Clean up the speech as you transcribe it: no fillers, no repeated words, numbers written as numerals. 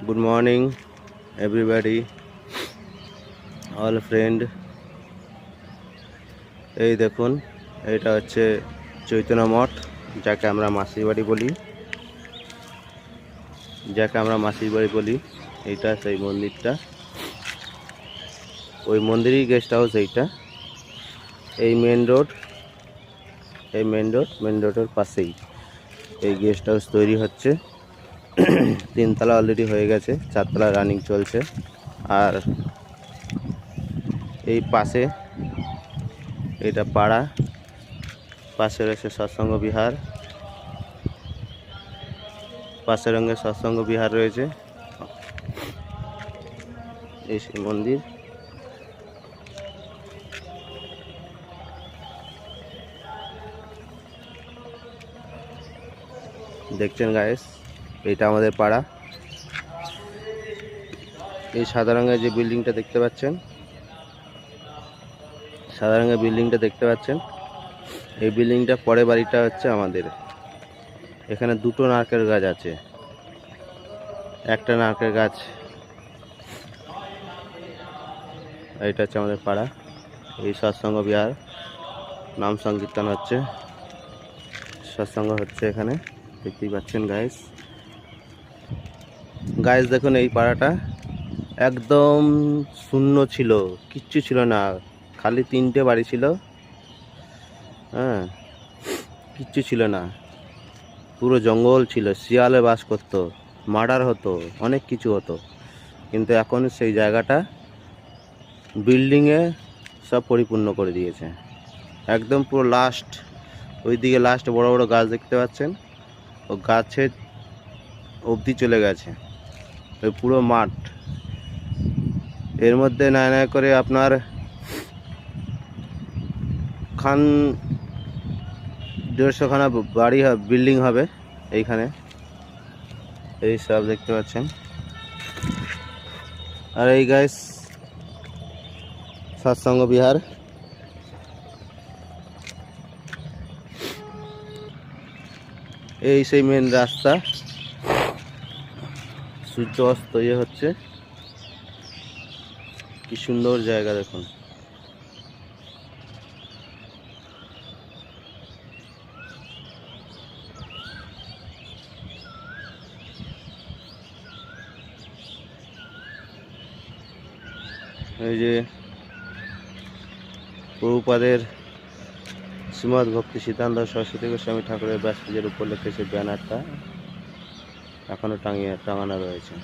Good morning, everybody, all friend. এই দেখুন, এটা হচ্ছে চৈতন্য মঠ, যাকে আমরা মাসির বাড়ি বলি। এইটা সেই মন্দিরটা, ওই মন্দিরই গেস্ট হাউস। এইটা এই মেন রোডের পাশেই এই গেস্ট হাউস তৈরি হচ্ছে। 3 তলা অলরেডি হয়ে গেছে, 4 তলা রানিং চলছে। আর এই পাশে এটা পাড়া, পাশে রয়েছে সৎসঙ্গ বিহার, রয়েছে। এই সেই মন্দির। দেখছেন গাইস, এটা আমাদের পাড়া। এই সাদা রঙের যে বিল্ডিংটা দেখতে পাচ্ছেন, এই বিল্ডিংটা পরে বাড়িটা হচ্ছে আমাদের। এখানে 2টো নারকেল গাছ আছে, একটা নারকেল গাছ। এটা হচ্ছে আমাদের পাড়া। এই সৎসঙ্গ বিহার, নাম সংকীর্তন হচ্ছে, সৎসঙ্গ হচ্ছে এখানে, দেখতেই পাচ্ছেন গাইস। দেখুন, এই পাড়াটা একদম শূন্য ছিল, কিচ্ছু ছিল না, খালি 3টে বাড়ি ছিল। কিচ্ছু ছিল না, পুরো জঙ্গল ছিল, শিয়ালে বাস করতো, মার্ডার হতো, অনেক কিছু হতো। কিন্তু এখন সেই জায়গাটা বিল্ডিংয়ে সব পরিপূর্ণ করে দিয়েছে। একদম পুরো লাস্ট, ওইদিকে লাস্ট বড় বড় গাছ দেখতে পাচ্ছেন, ও গাছের অবধি চলে গেছে ওই পুরো মাঠ। এর মধ্যে নয় করে আপনার 150 খানা বাড়ি বিল্ডিং হবে এইখানে। এই সব দেখতে পাচ্ছেন। আর এই গাইস সৎসঙ্গ বিহার। এই সেই মেন রাস্তা, সূর্য অস্ত হচ্ছে। কি সুন্দর জায়গা দেখুন। এই যে প্রভুপাদের শ্রীমদ্ ভক্তি সিদ্ধান্ত সরস্বতী গোস্বামী ঠাকুরের ব্যাস পুজোর উপলক্ষে সেই ব্যানারটা এখনো টাঙানো রয়েছে।